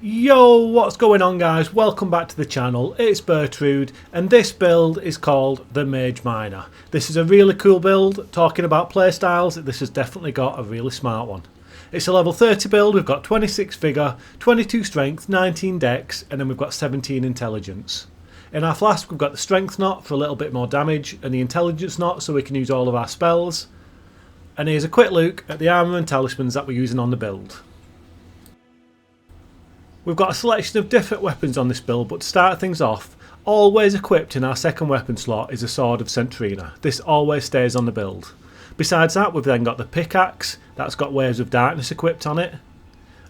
Yo, what's going on guys? Welcome back to the channel. It's Bertrude and this build is called the Mage Miner. This is a really cool build. Talking about playstyles, this has definitely got a really smart one. It's a level 30 build. We've got 26 figure, 22 strength, 19 dex, and then we've got 17 intelligence. In our flask we've got the strength knot for a little bit more damage and the intelligence knot so we can use all of our spells. And here's a quick look at the armour and talismans that we're using on the build. We've got a selection of different weapons on this build, but to start things off, always equipped in our second weapon slot is a Sword of Centrina. This always stays on the build. Besides that, we've then got the pickaxe, that's got Waves of Darkness equipped on it.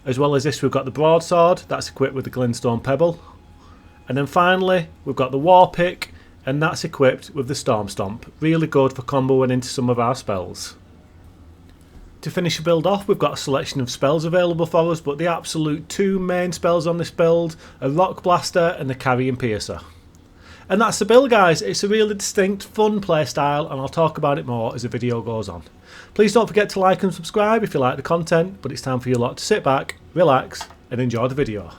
As well as this, we've got the Broadsword, that's equipped with the Glintstone Pebble. And then finally, we've got the War Pick, and that's equipped with the Storm Stomp. Really good for comboing into some of our spells. To finish the build off, we've got a selection of spells available for us, but the absolute two main spells on this build are Rock Blaster and the Carrion Piercer. And that's the build guys. It's a really distinct, fun playstyle, and I'll talk about it more as the video goes on. Please don't forget to like and subscribe if you like the content, but it's time for you lot to sit back, relax and enjoy the video.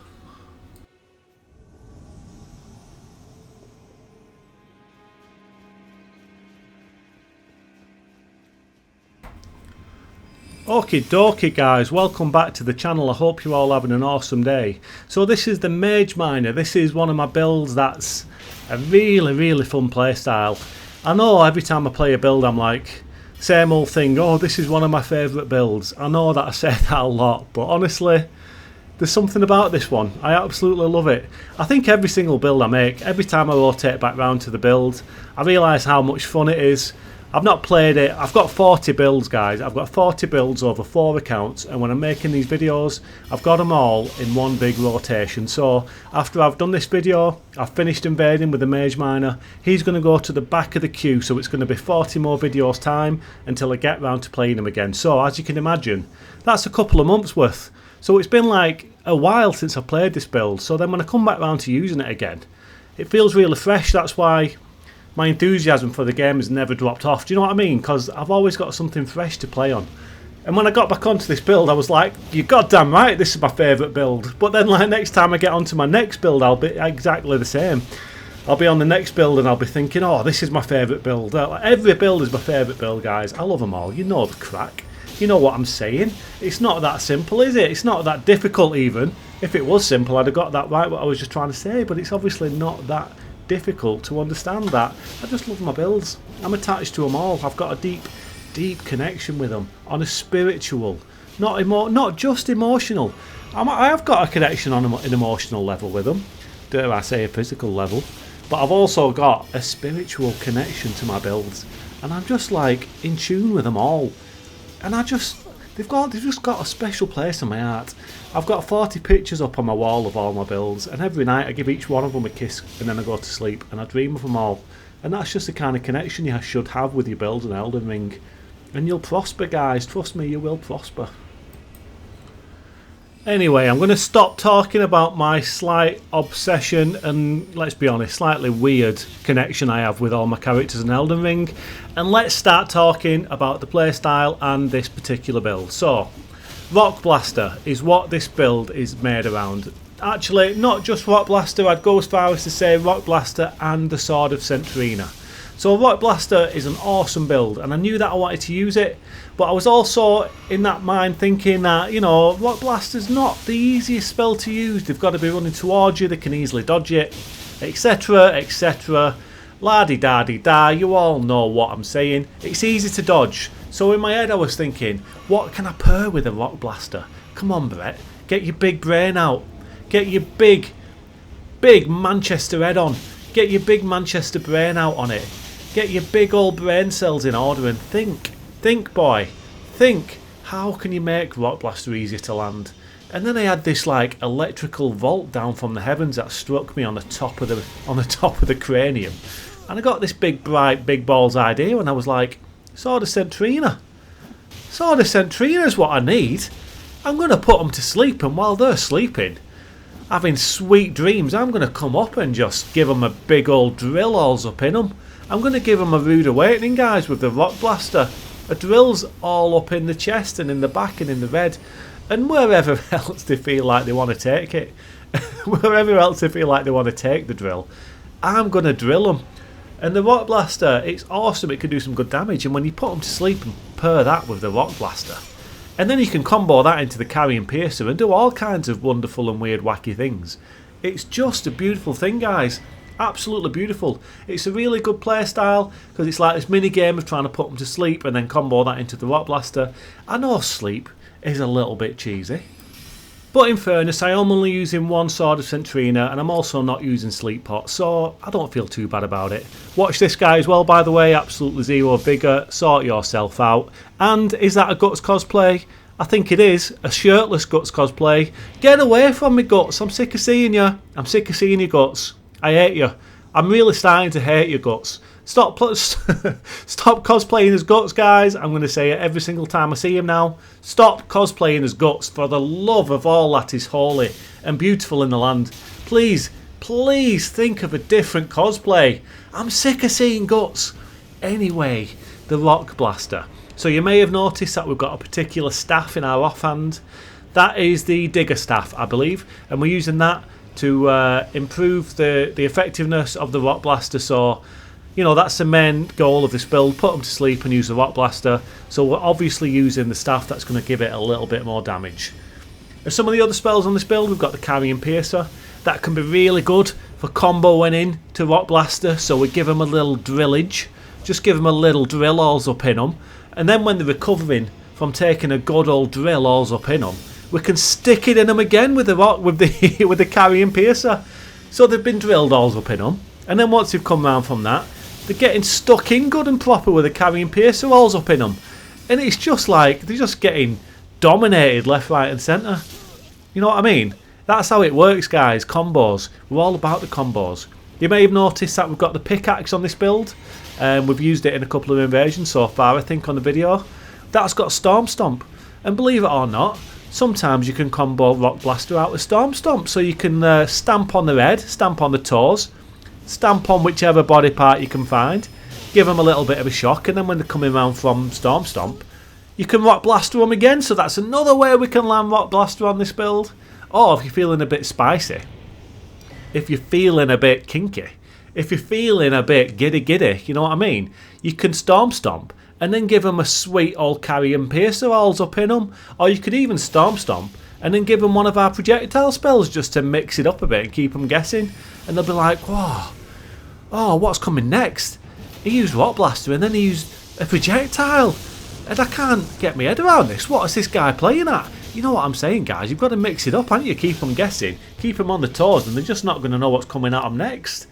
Okie dokie guys, welcome back to the channel. I hope you're all having an awesome day. So this is the Mage Miner. This is one of my builds that's a really fun playstyle. I know every time I play a build I'm like, same old thing, oh this is one of my favourite builds. I know that I say that a lot, but honestly, there's something about this one. I absolutely love it. I think every single build I make, every time I rotate back round to the build, I realise how much fun it is. I've not played it. I've got 40 builds guys. I've got 40 builds over 4 accounts, and when I'm making these videos I've got them all in one big rotation. So after I've done this video, I've finished invading with the Mage Miner. He's going to go to the back of the queue, so it's going to be 40 more videos time until I get round to playing him again. So as you can imagine, that's a couple of months worth. So it's been like a while since I've played this build. So then when I come back round to using it again, it feels really fresh. That's why my enthusiasm for the game has never dropped off. Do you know what I mean? Because I've always got something fresh to play on. And when I got back onto this build, I was like, you're goddamn right, this is my favourite build. But then like next time I get onto my next build, I'll be exactly the same. I'll be on the next build and I'll be thinking, oh, this is my favourite build. Every build is my favourite build, guys. I love them all. You know the crack. You know what I'm saying. It's not that simple, is it? It's not that difficult even. If it was simple, I'd have got that right, what I was just trying to say. But it's obviously not that difficult to understand that. I just love my builds. I'm attached to them all. I've got a deep connection with them on a spiritual, not just emotional. I have got a connection on an emotional level with them, dare I say a physical level, but I've also got a spiritual connection to my builds, and I'm just like in tune with them all, and they've just got a special place in my heart. I've got 40 pictures up on my wall of all my builds, and every night I give each one of them a kiss and then I go to sleep and I dream of them all. And that's just the kind of connection you should have with your builds in Elden Ring. And you'll prosper guys, trust me, you will prosper. Anyway, I'm going to stop talking about my slight obsession and, let's be honest, slightly weird connection I have with all my characters in Elden Ring, and let's start talking about the playstyle and this particular build. So, Rock Blaster is what this build is made around. Actually, not just Rock Blaster, I'd go as far as to say Rock Blaster and the Sword of Centrina. So Rock Blaster is an awesome build, and I knew that I wanted to use it, but I was also in that mind thinking that, you know, Rock Blaster's not the easiest spell to use. They've got to be running towards you, they can easily dodge it, etc, etc. La-di-da-di-da, you all know what I'm saying. It's easy to dodge. So in my head I was thinking, what can I pair with a Rock Blaster? Come on Brett, get your big brain out. Get your big Manchester head on. Get your big Manchester brain out on it. Get your big old brain cells in order and think. Think boy, think. How can you make Rock Blaster easier to land? And then I had this like electrical bolt down from the heavens that struck me on the top of the cranium. And I got this big bright big balls idea and I was like, Sword of Centrina. Sword of Centrina is what I need. I'm going to put them to sleep, and while they're sleeping, having sweet dreams, I'm going to come up and just give them a big old drill alls up in them. I'm going to give them a rude awakening guys with the Rock Blaster. A drill's all up in the chest and in the back and in the head. and wherever else they feel like they want to take it. Wherever else they feel like they want to take the drill, I'm going to drill them. And the Rock Blaster, it's awesome, it can do some good damage, and when you put them to sleep and pair that with the Rock Blaster, and then you can combo that into the Carrion Piercer and do all kinds of wonderful and weird wacky things. It's just a beautiful thing, guys. Absolutely beautiful. It's a really good play style because it's like this mini game of trying to put them to sleep and then combo that into the Rock Blaster. I know sleep is a little bit cheesy, but in fairness, I am only using one Sword of Centrina, and I'm also not using Sleep Pot, so I don't feel too bad about it. Watch this guy as well, by the way, absolutely zero vigour, sort yourself out. And is that a Guts cosplay? I think it is, a shirtless Guts cosplay. Get away from me, Guts, I'm sick of seeing you. I'm sick of seeing you, Guts. I hate you. I'm really starting to hate you, Guts. Stop cosplaying as Guts, guys. I'm going to say it every single time I see him now. Stop cosplaying as Guts, for the love of all that is holy and beautiful in the land. Please, please think of a different cosplay. I'm sick of seeing Guts. Anyway, the Rock Blaster. So you may have noticed that we've got a particular staff in our offhand. That is the Digger staff, I believe, and we're using that to improve the effectiveness of the Rock Blaster. So, you know, that's the main goal of this build, put them to sleep and use the Rock Blaster. So we're obviously using the staff that's going to give it a little bit more damage. As some of the other spells on this build, we've got the Carrion Piercer. That can be really good for comboing in to Rock Blaster, so we give them a little drillage. Just give them a little drill alls up in them. And then when they're recovering from taking a good old drill alls up in them, we can stick it in them again with the Carrion Piercer. So they've been drilled alls up in them. And then once they've come round from that, they're getting stuck in good and proper with the Carrion Piercer alls up in them. And it's just like, they're just getting dominated left, right and centre. You know what I mean? That's how it works, guys. Combos. We're all about the combos. You may have noticed that we've got the pickaxe on this build. We've used it in a couple of invasions so far, I think, on the video. That's got Storm Stomp. And believe it or not, sometimes you can combo Rock Blaster out with Storm Stomp. So you can stamp on the head, stamp on the toes, stamp on whichever body part you can find, give them a little bit of a shock, and then when they're coming around from Storm Stomp, you can Rock Blaster them again. So that's another way we can land Rock Blaster on this build. Or if you're feeling a bit spicy, if you're feeling a bit kinky, if you're feeling a bit giddy, you know what I mean? You can Storm Stomp and then give them a sweet old Carrion Piercer alls up in them. Or you could even Storm Stomp and then give them one of our projectile spells just to mix it up a bit and keep them guessing. And they'll be like, whoa, oh, what's coming next? He used Rock Blaster and then he used a projectile. And I can't get my head around this. What is this guy playing at? You know what I'm saying, guys? You've got to mix it up, haven't you? Keep them guessing. Keep them on the toes and they're just not going to know what's coming at them next.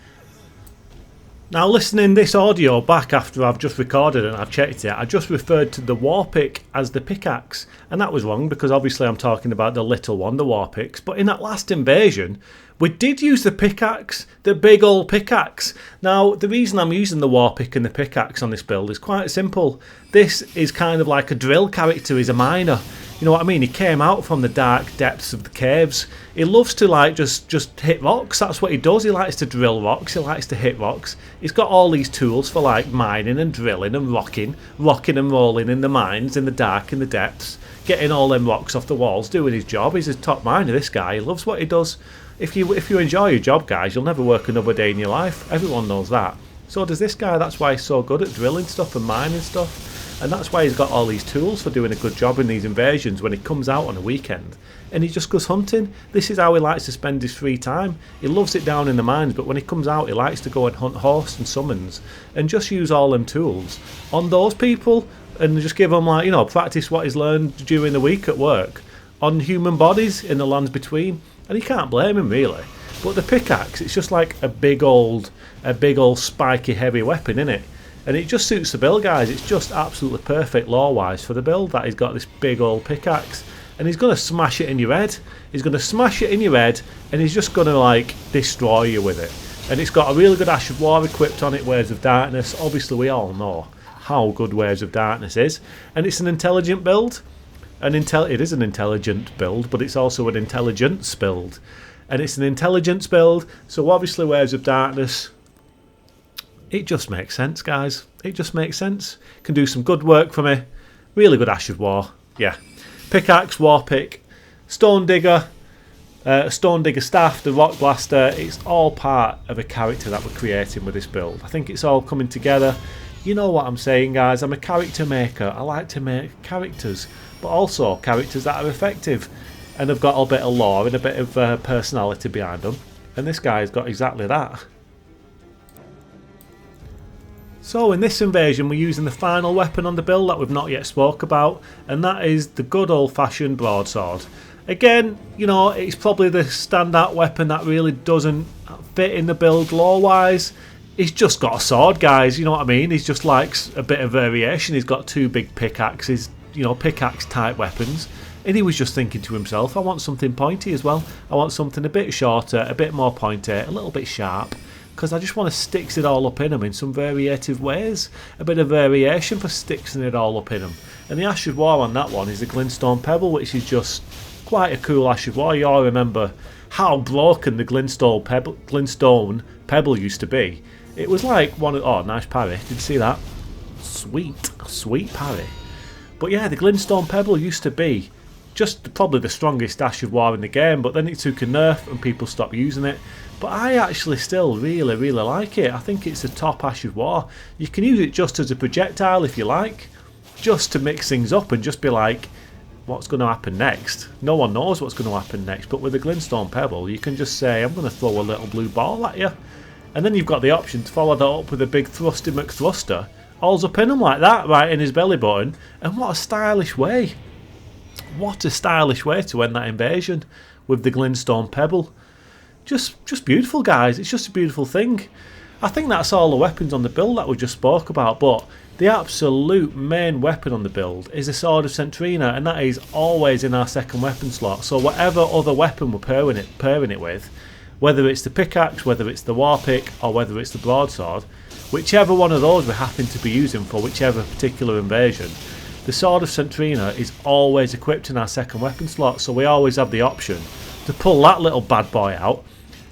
Now, listening this audio back after I've just recorded and I've checked it, I just referred to the war pick as the pickaxe. And that was wrong because obviously I'm talking about the little one, the war picks. But in that last invasion, we did use the pickaxe, the big old pickaxe. Now, the reason I'm using the war pick and the pickaxe on this build is quite simple. This is kind of like a drill character. He's a miner. You know what I mean? He came out from the dark depths of the caves. He loves to like just hit rocks. That's what he does. He likes to drill rocks. He likes to hit rocks. He's got all these tools for like mining and drilling and rocking and rolling in the mines, in the dark, in the depths, getting all them rocks off the walls, doing his job. He's a top miner, this guy. He loves what he does. If you enjoy your job, guys, you'll never work another day in your life. Everyone knows that. So does this guy. That's why he's so good at drilling stuff and mining stuff. And that's why he's got all these tools for doing a good job in these invasions when he comes out on a weekend. And he just goes hunting. This is how he likes to spend his free time. He loves it down in the mines, but when he comes out, he likes to go and hunt hosts and summons and just use all them tools on those people and just give them, like, you know, practice what he's learned during the week at work on human bodies in the lands between. And you can't blame him, really. But the pickaxe, it's just like a big old spiky heavy weapon, innit? And it just suits the build, guys. It's just absolutely perfect lore-wise for the build that he's got this big old pickaxe. And he's going to smash it in your head. He's going to smash it in your head and he's just going to, like, destroy you with it. And it's got a really good Ash of War equipped on it, Waves of Darkness. Obviously, we all know how good Waves of Darkness is. And it's an intelligent build. It is an intelligent build, but it's also an intelligence build. And it's an intelligence build, so obviously Waves of Darkness, it just makes sense, guys. It just makes sense. Can do some good work for me. Really good Ash of War. Yeah. Pickaxe, War Pick. Stone Digger, Stone Digger staff, the Rock Blaster, it's all part of a character that we're creating with this build. I think it's all coming together. You know what I'm saying, guys, I'm a character maker. I like to make characters, but also characters that are effective and have got a bit of lore and a bit of personality behind them. And this guy's got exactly that. So in this invasion we're using the final weapon on the build that we've not yet spoke about, and that is the good old-fashioned broadsword. Again, you know, it's probably the standout weapon that really doesn't fit in the build lore-wise. He's just got a sword, guys, you know what I mean? He's just likes a bit of variation. He's got two big pickaxes, you know, pickaxe-type weapons. And he was just thinking to himself, I want something pointy as well. I want something a bit shorter, a bit more pointy, a little bit sharp. Because I just want to sticks it all up in them in some variative ways. A bit of variation for sticksing it all up in them. And the Ash of War on that one is the Glintstone Pebble, which is just quite a cool Ash of War. You all remember how broken the Glintstone Pebble used to be. It was like one of... Oh, nice parry. Did you see that? Sweet parry. But yeah, the Glintstone Pebble used to be just probably the strongest Ash of War in the game, but then it took a nerf and people stopped using it. But I actually still really like it. I think it's a top Ash of War. You can use it just as a projectile if you like, just to mix things up and just be like, what's going to happen next? No one knows what's going to happen next, but with the Glintstone Pebble you can just say, I'm going to throw a little blue ball at you. And then you've got the option to follow that up with a big thrusty McThruster. All's up in him like that, right in his belly button. And what a stylish way. What a stylish way to end that invasion with the Glintstone Pebble. Just beautiful, guys. It's just a beautiful thing. I think that's all the weapons on the build that we just spoke about, but the absolute main weapon on the build is the Sword of Centrina, and that is always in our second weapon slot. So whatever other weapon we're pairing it with, whether it's the pickaxe, whether it's the war pick, or whether it's the broadsword, whichever one of those we happen to be using for whichever particular invasion, the Sword of Centrina is always equipped in our second weapon slot, so we always have the option to pull that little bad boy out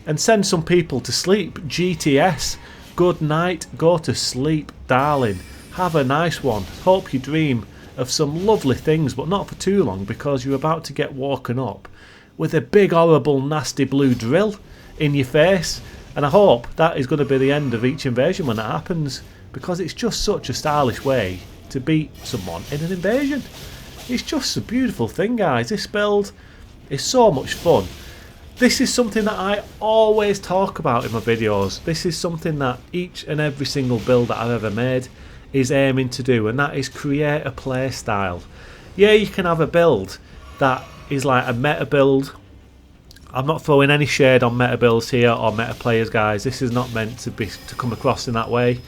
and send some people to sleep. GTS, good night, go to sleep, darling. Have a nice one. Hope you dream of some lovely things, but not for too long, because you're about to get woken up with a big horrible nasty blue drill in your face. And I hope that is going to be the end of each invasion when that happens, because it's just such a stylish way to beat someone in an invasion. It's just a beautiful thing, guys. This build is so much fun. This is something that I always talk about in my videos. This is something that each and every single build that I've ever made is aiming to do, and that is create a play style. Yeah, you can have a build that is like a meta build. I'm not throwing any shade on meta builds here or meta players, guys. This is not meant to come across in that way.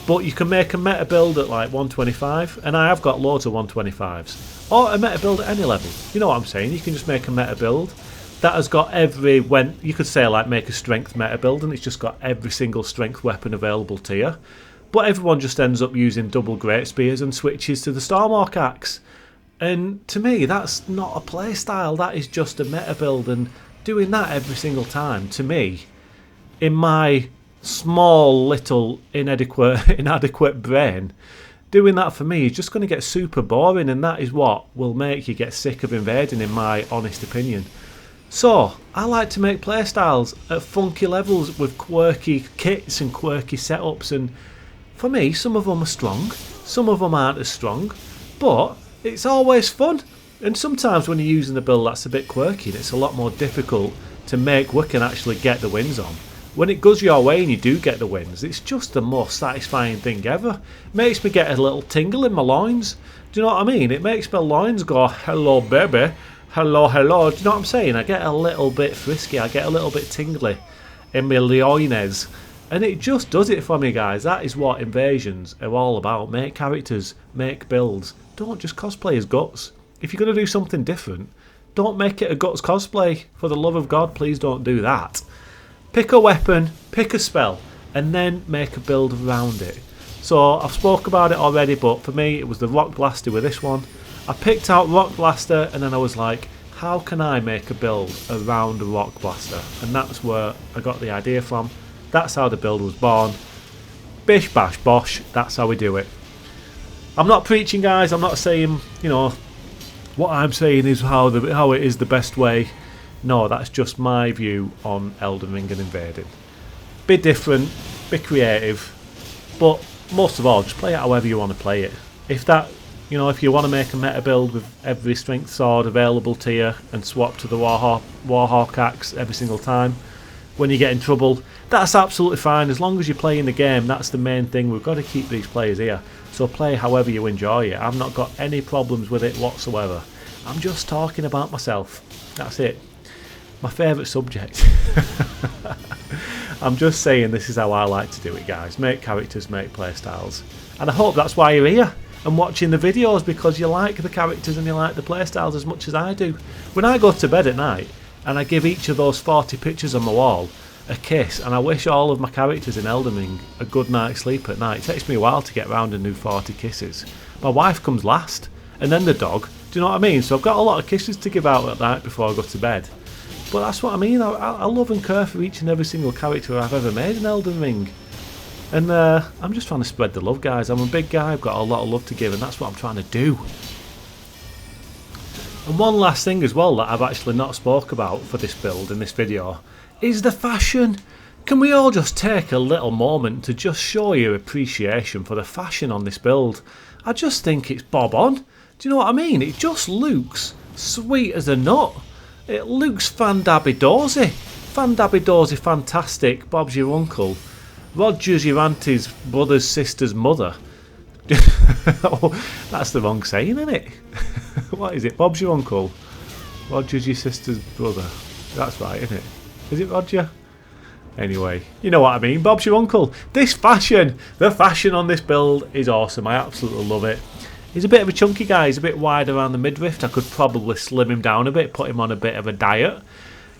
But you can make a meta build at like 125, and I have got loads of 125s. Or a meta build at any level. You know what I'm saying? You can just make a meta build that has got you could say like make a strength meta build, and it's just got every single strength weapon available to you. But everyone just ends up using double great spears and switches to the Stormhawk axe. And to me, that's not a play style. That is just a meta build, and doing that every single time, to me, in my small little inadequate brain, doing that for me is just going to get super boring, and that is what will make you get sick of invading, in my honest opinion. So I like to make playstyles at funky levels with quirky kits and quirky setups, and for me some of them are strong, some of them aren't as strong, but it's always fun. And sometimes when you're using a build that's a bit quirky, it's a lot more difficult to make we can actually get the wins on. When it goes your way and you do get the wins, it's just the most satisfying thing ever. Makes me get a little tingle in my loins. Do you know what I mean? It makes my loins go, hello baby, hello, hello. Do you know what I'm saying? I get a little bit frisky, I get a little bit tingly in my loines. And it just does it for me, guys. That is what invasions are all about. Make characters, make builds. Don't just cosplay as Guts. If you're going to do something different, don't make it a Guts cosplay. For the love of God, please don't do that. Pick a weapon, pick a spell, and then make a build around it. So I've spoke about it already, but for me it was the Rock Blaster with this one. I picked out Rock Blaster, and then I was like, how can I make a build around a Rock Blaster? And that's where I got the idea from. That's how the build was born. Bish bash bosh, that's how we do it. I'm not preaching, guys. I'm not saying, you know, what I'm saying is how it is the best way. No, that's just my view on Elden Ring and invading. Be different, be creative, but most of all, just play it however you want to play it. If that, you know, if you want to make a meta build with every strength sword available to you and swap to the Warhawk axe every single time when you get in trouble, that's absolutely fine. As long as you're playing the game, that's the main thing. We've got to keep these players here. So play however you enjoy it. I've not got any problems with it whatsoever. I'm just talking about myself. That's it. My favourite subject. I'm just saying this is how I like to do it, guys. Make characters, make playstyles. And I hope that's why you're here and watching the videos, because you like the characters and you like the playstyles as much as I do. When I go to bed at night and I give each of those 40 pictures on my wall a kiss, and I wish all of my characters in Elden Ring a good night's sleep at night. It takes me a while to get round and do 40 kisses. My wife comes last, and then the dog. Do you know what I mean? So I've got a lot of kisses to give out at night before I go to bed. But that's what I mean. I love and care for each and every single character I've ever made in Elden Ring. And I'm just trying to spread the love, guys. I'm a big guy, I've got a lot of love to give, and that's what I'm trying to do. And one last thing as well that I've actually not spoke about for this build in this video is the fashion. Can we all just take a little moment to just show your appreciation for the fashion on this build? I just think it's bob on. Do you know what I mean? It just looks sweet as a nut. It looks fan-dabby-dozy. Fan-dabby-dozy fantastic. Bob's your uncle. Roger's your auntie's brother's sister's mother. Oh, that's the wrong saying, isn't it? What is it? Bob's your uncle. Roger's your sister's brother. That's right, isn't it? Is it Roger? Anyway, you know what I mean. Bob's your uncle. This fashion, the fashion on this build is awesome. I absolutely love it. He's a bit of a chunky guy. He's a bit wide around the midriff. I could probably slim him down a bit, put him on a bit of a diet,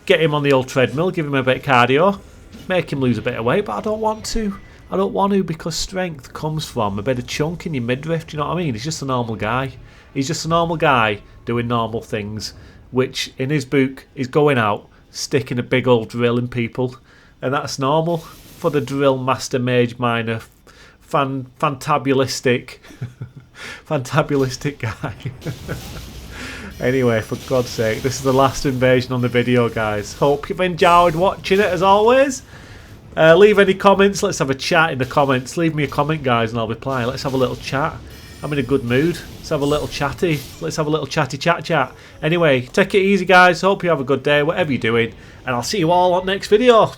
get him on the old treadmill, give him a bit of cardio, make him lose a bit of weight, but I don't want to. I don't want to, because strength comes from a bit of chunk in your midriff. Do you know what I mean? He's just a normal guy. He's just a normal guy doing normal things, which in his book is going out, sticking a big old drill in people, and that's normal for the drill master Mage Miner, fantabulistic guy. Anyway, for God's sake, this is the last invasion on the video, guys. Hope you've enjoyed watching it as always. Leave any comments. Let's have a chat in the comments. Leave me a comment, guys, and I'll reply. Let's have a little chat. I'm in a good mood. Let's have a little chatty. Let's have a little chatty chat. Anyway, take it easy, guys. Hope you have a good day, whatever you're doing, and I'll see you all on the next video.